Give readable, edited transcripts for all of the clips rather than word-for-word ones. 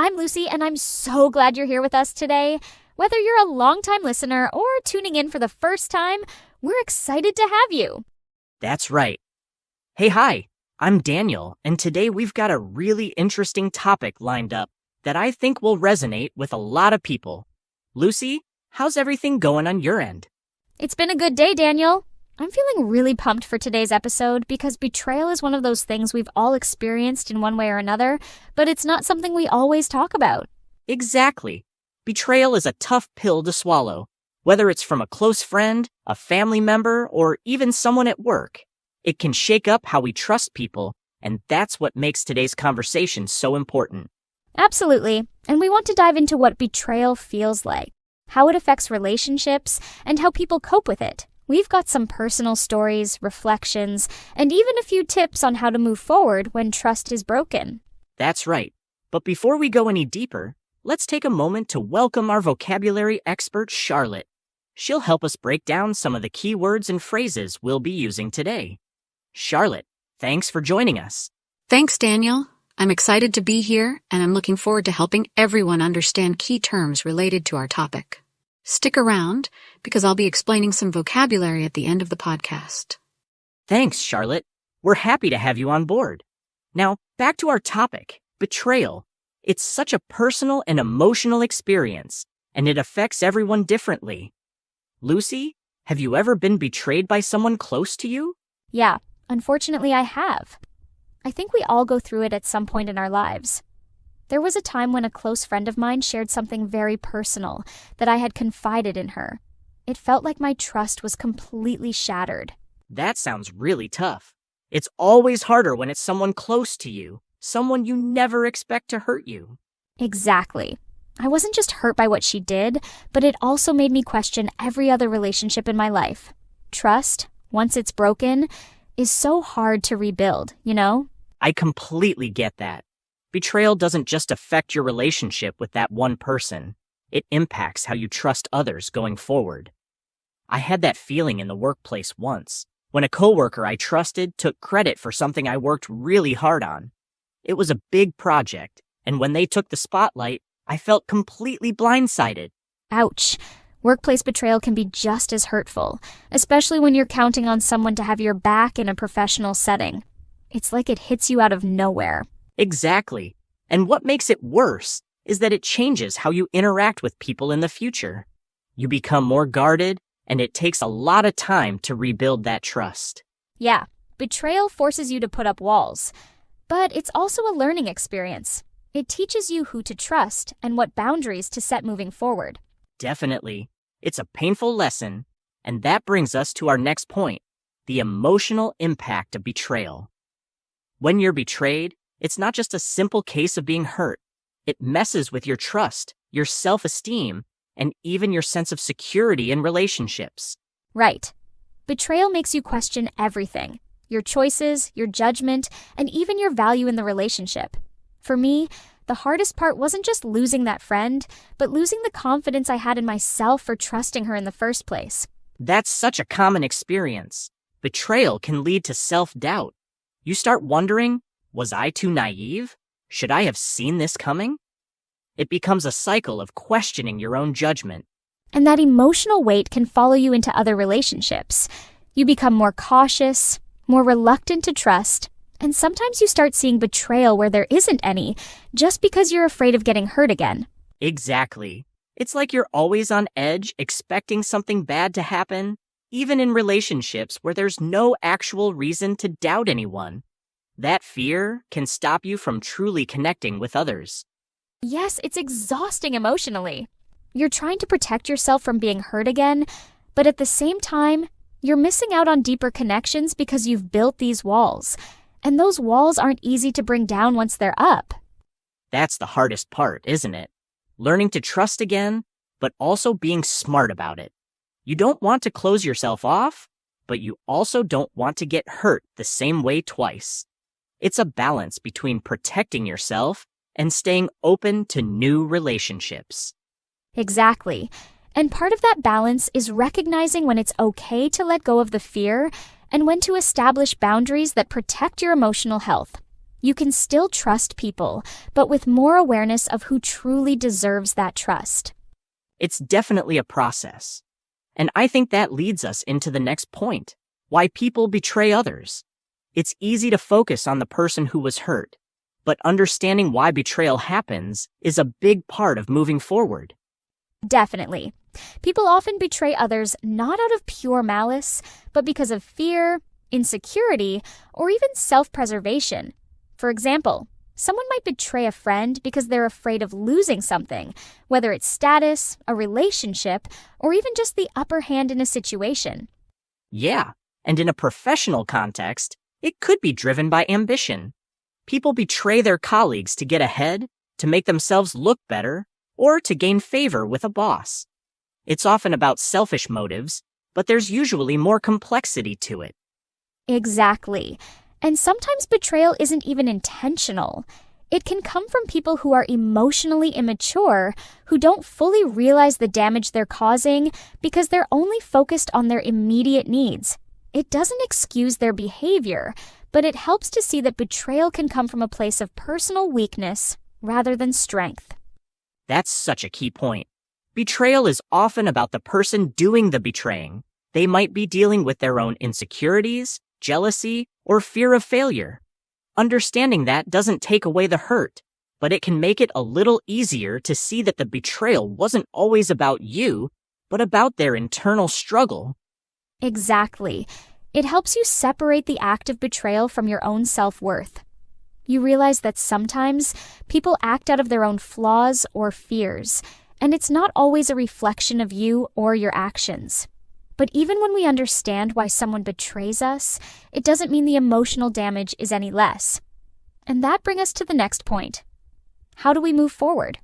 I'm Lucy, and I'm so glad you're here with us today. Whether you're a longtime listener or tuning in for the first time, we're excited to have you. That's right. Hey, hi, I'm Daniel, and today we've got a really interesting topic lined up that I think will resonate with a lot of people. Lucy, how's everything going on your end? It's been a good day, Daniel. I'm feeling really pumped for today's episode because betrayal is one of those things we've all experienced in one way or another, but it's not something we always talk about. Exactly. Betrayal is a tough pill to swallow, whether it's from a close friend, a family member, or even someone at work. It can shake up how we trust people, and that's what makes today's conversation so important. Absolutely, and we want to dive into what betrayal feels like, how it affects relationships, and how people cope with it. We've got some personal stories, reflections, and even a few tips on how to move forward when trust is broken. That's right. But before we go any deeper, let's take a moment to welcome our vocabulary expert, Charlotte. She'll help us break down some of the key words and phrases we'll be using today. Charlotte, thanks for joining us. Thanks, Daniel. I'm excited to be here, and I'm looking forward to helping everyone understand key terms related to our topic. Stick around, because I'll be explaining some vocabulary at the end of the podcast. Thanks, Charlotte. We're happy to have you on board. Now, back to our topic, betrayal. It's such a personal and emotional experience, and it affects everyone differently. Lucy, have you ever been betrayed by someone close to you? Yeah, unfortunately I have. I think we all go through it at some point in our lives. There was a time when a close friend of mine shared something very personal that I had confided in her. It felt like my trust was completely shattered. That sounds really tough. It's always harder when it's someone close to you, someone you never expect to hurt you. Exactly. I wasn't just hurt by what she did, but it also made me question every other relationship in my life. Trust, once it's broken, is so hard to rebuild, you know? I completely get that. Betrayal doesn't just affect your relationship with that one person. It impacts how you trust others going forward. I had that feeling in the workplace once, when a coworker I trusted took credit for something I worked really hard on. It was a big project, and when they took the spotlight, I felt completely blindsided. Ouch. Workplace betrayal can be just as hurtful, especially when you're counting on someone to have your back in a professional setting. It's like it hits you out of nowhere. Exactly. And what makes it worse is that it changes how you interact with people in the future. You become more guarded, and it takes a lot of time to rebuild that trust. Yeah, betrayal forces you to put up walls. But it's also a learning experience. It teaches you who to trust and what boundaries to set moving forward. Definitely. It's a painful lesson, and that brings us to our next point, the emotional impact of betrayal. When you're betrayed, it's not just a simple case of being hurt. It messes with your trust, your self-esteem, and even your sense of security in relationships. Right. Betrayal makes you question everything. Your choices, your judgment, and even your value in the relationship. For me, the hardest part wasn't just losing that friend, but losing the confidence I had in myself for trusting her in the first place. That's such a common experience. Betrayal can lead to self-doubt. You start wondering, was I too naive? Should I have seen this coming? It becomes a cycle of questioning your own judgment. And that emotional weight can follow you into other relationships. You become more cautious, more reluctant to trust, and sometimes you start seeing betrayal where there isn't any, just because you're afraid of getting hurt again. Exactly. It's like you're always on edge, expecting something bad to happen, even in relationships where there's no actual reason to doubt anyone. That fear can stop you from truly connecting with others. Yes, it's exhausting emotionally. You're trying to protect yourself from being hurt again, but at the same time, you're missing out on deeper connections because you've built these walls. And those walls aren't easy to bring down once they're up. That's the hardest part, isn't it? Learning to trust again, but also being smart about it. You don't want to close yourself off, but you also don't want to get hurt the same way twice. It's a balance between protecting yourself and staying open to new relationships. Exactly. And part of that balance is recognizing when it's okay to let go of the fear and when to establish boundaries that protect your emotional health. You can still trust people, but with more awareness of who truly deserves that trust. It's definitely a process. And I think that leads us into the next point: why people betray others. It's easy to focus on the person who was hurt, but understanding why betrayal happens is a big part of moving forward. Definitely. People often betray others not out of pure malice, but because of fear, insecurity, or even self-preservation. For example, someone might betray a friend because they're afraid of losing something, whether it's status, a relationship, or even just the upper hand in a situation. Yeah, and in a professional context, it could be driven by ambition. People betray their colleagues to get ahead, to make themselves look better, or to gain favor with a boss. It's often about selfish motives, but there's usually more complexity to it. Exactly. And sometimes betrayal isn't even intentional. It can come from people who are emotionally immature, who don't fully realize the damage they're causing because they're only focused on their immediate needs. It doesn't excuse their behavior, but it helps to see that betrayal can come from a place of personal weakness rather than strength. That's such a key point. Betrayal is often about the person doing the betraying. They might be dealing with their own insecurities, jealousy, or fear of failure. Understanding that doesn't take away the hurt, but it can make it a little easier to see that the betrayal wasn't always about you, but about their internal struggle. Exactly. It helps you separate the act of betrayal from your own self-worth. You realize that sometimes people act out of their own flaws or fears, and it's not always a reflection of you or your actions. But even when we understand why someone betrays us, it doesn't mean the emotional damage is any less. And that brings us to the next point. How do we move forward?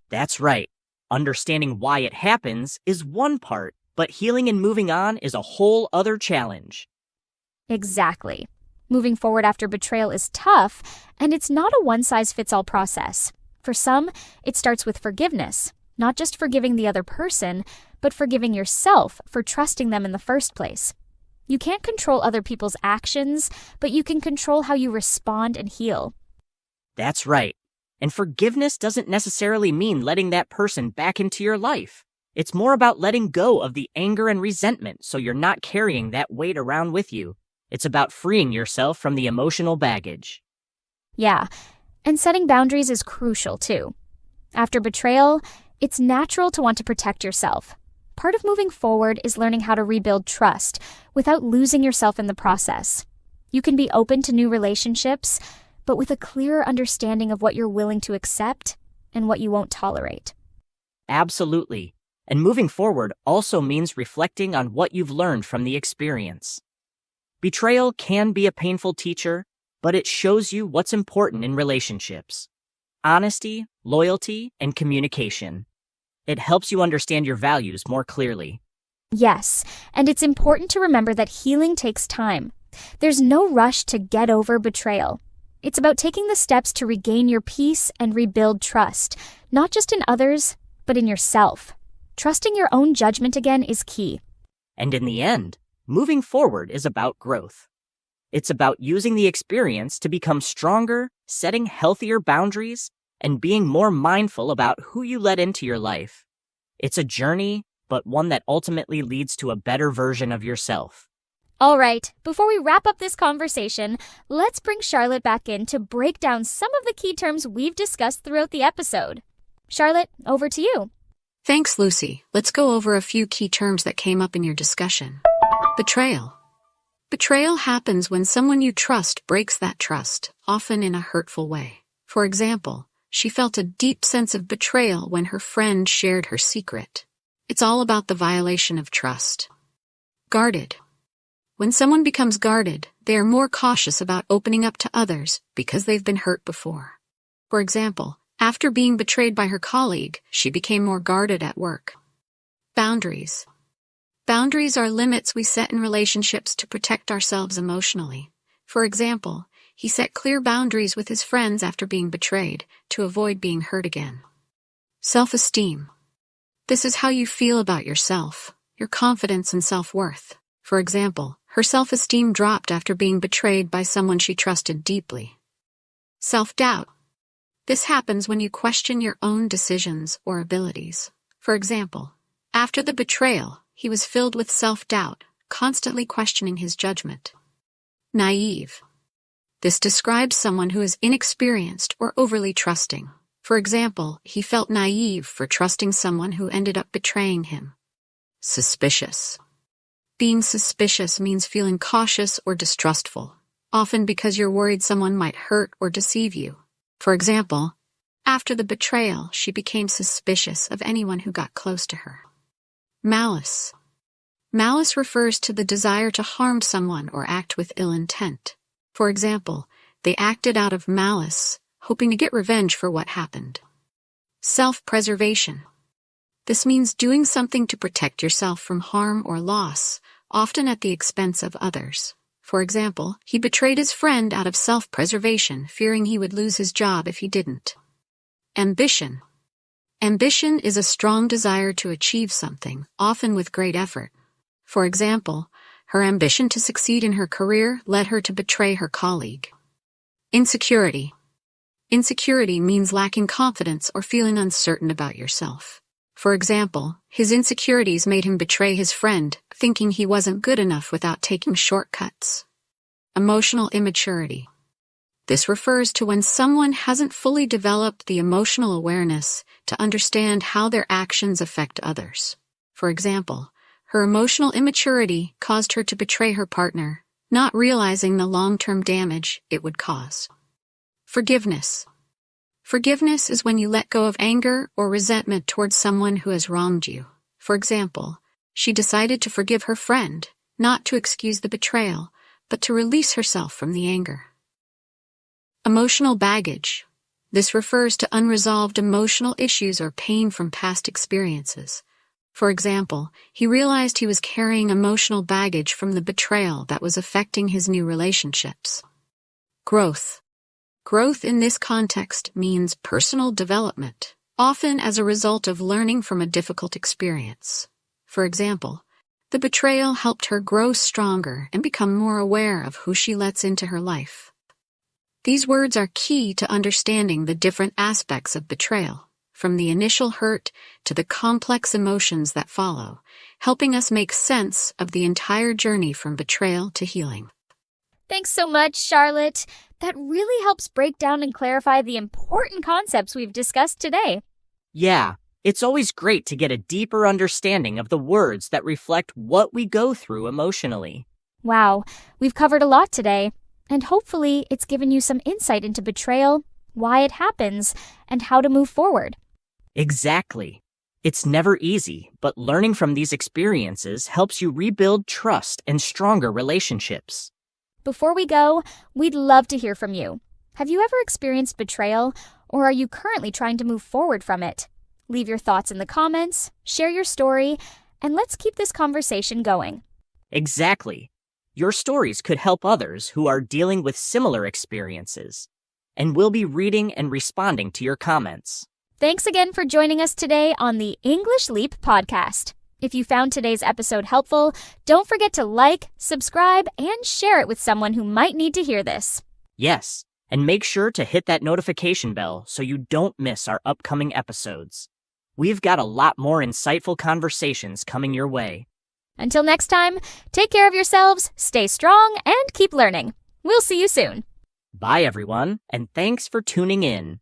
That's right. Understanding why it happens is one part, but healing and moving on is a whole other challenge. Exactly. Moving forward after betrayal is tough, and it's not a one-size-fits-all process. For some, it starts with forgiveness, not just forgiving the other person, but forgiving yourself for trusting them in the first place. You can't control other people's actions, but you can control how you respond and heal. That's right. And forgiveness doesn't necessarily mean letting that person back into your life. It's more about letting go of the anger and resentment so you're not carrying that weight around with you. It's about freeing yourself from the emotional baggage. Yeah, and setting boundaries is crucial too. After betrayal, it's natural to want to protect yourself. Part of moving forward is learning how to rebuild trust without losing yourself in the process. You can be open to new relationships, but with a clearer understanding of what you're willing to accept and what you won't tolerate. Absolutely. And moving forward also means reflecting on what you've learned from the experience. Betrayal can be a painful teacher, but it shows you what's important in relationships: honesty, loyalty, and communication. It helps you understand your values more clearly. Yes, and it's important to remember that healing takes time. There's no rush to get over betrayal. It's about taking the steps to regain your peace and rebuild trust, not just in others, but in yourself. Trusting your own judgment again is key. And in the end, moving forward is about growth. It's about using the experience to become stronger, setting healthier boundaries, and being more mindful about who you let into your life. It's a journey, but one that ultimately leads to a better version of yourself. All right, before we wrap up this conversation, let's bring Charlotte back in to break down some of the key terms we've discussed throughout the episode. Charlotte, over to you. Thanks, Lucy. Let's go over a few key terms that came up in your discussion. Betrayal. Betrayal happens when someone you trust breaks that trust, often in a hurtful way. For example, she felt a deep sense of betrayal when her friend shared her secret. It's all about the violation of trust. Guarded. When someone becomes guarded, they are more cautious about opening up to others because they've been hurt before. For example, after being betrayed by her colleague, she became more guarded at work. Boundaries. Boundaries are limits we set in relationships to protect ourselves emotionally. For example, he set clear boundaries with his friends after being betrayed to avoid being hurt again. Self-esteem. This is how you feel about yourself, your confidence and self-worth. For example, her self-esteem dropped after being betrayed by someone she trusted deeply. Self-doubt. This happens when you question your own decisions or abilities. For example, after the betrayal, he was filled with self-doubt, constantly questioning his judgment. Naive. This describes someone who is inexperienced or overly trusting. For example, he felt naive for trusting someone who ended up betraying him. Suspicious. Being suspicious means feeling cautious or distrustful, often because you're worried someone might hurt or deceive you. For example, after the betrayal, she became suspicious of anyone who got close to her. Malice. Malice refers to the desire to harm someone or act with ill intent. For example, they acted out of malice, hoping to get revenge for what happened. Self-preservation. This means doing something to protect yourself from harm or loss, often at the expense of others. For example, he betrayed his friend out of self-preservation, fearing he would lose his job if he didn't. Ambition. Ambition is a strong desire to achieve something, often with great effort. For example, her ambition to succeed in her career led her to betray her colleague. Insecurity. Insecurity means lacking confidence or feeling uncertain about yourself. For example, his insecurities made him betray his friend, thinking he wasn't good enough without taking shortcuts. Emotional immaturity. This refers to when someone hasn't fully developed the emotional awareness to understand how their actions affect others. For example, her emotional immaturity caused her to betray her partner, not realizing the long-term damage it would cause. Forgiveness. Forgiveness is when you let go of anger or resentment towards someone who has wronged you. For example, she decided to forgive her friend, not to excuse the betrayal, but to release herself from the anger. Emotional baggage. This refers to unresolved emotional issues or pain from past experiences. For example, he realized he was carrying emotional baggage from the betrayal that was affecting his new relationships. Growth. Growth in this context means personal development, often as a result of learning from a difficult experience. For example, the betrayal helped her grow stronger and become more aware of who she lets into her life. These words are key to understanding the different aspects of betrayal, from the initial hurt to the complex emotions that follow, helping us make sense of the entire journey from betrayal to healing. Thanks so much, Charlotte. That really helps break down and clarify the important concepts we've discussed today. Yeah, it's always great to get a deeper understanding of the words that reflect what we go through emotionally. Wow, we've covered a lot today, and hopefully it's given you some insight into betrayal, why it happens, and how to move forward. Exactly. It's never easy, but learning from these experiences helps you rebuild trust and stronger relationships. Before we go, we'd love to hear from you. Have you ever experienced betrayal, or are you currently trying to move forward from it? Leave your thoughts in the comments, share your story, and let's keep this conversation going. Exactly. Your stories could help others who are dealing with similar experiences, and we'll be reading and responding to your comments. Thanks again for joining us today on the English Leap podcast. If you found today's episode helpful, don't forget to like, subscribe, and share it with someone who might need to hear this. Yes, and make sure to hit that notification bell so you don't miss our upcoming episodes. We've got a lot more insightful conversations coming your way. Until next time, take care of yourselves, stay strong, and keep learning. We'll see you soon. Bye, everyone, and thanks for tuning in.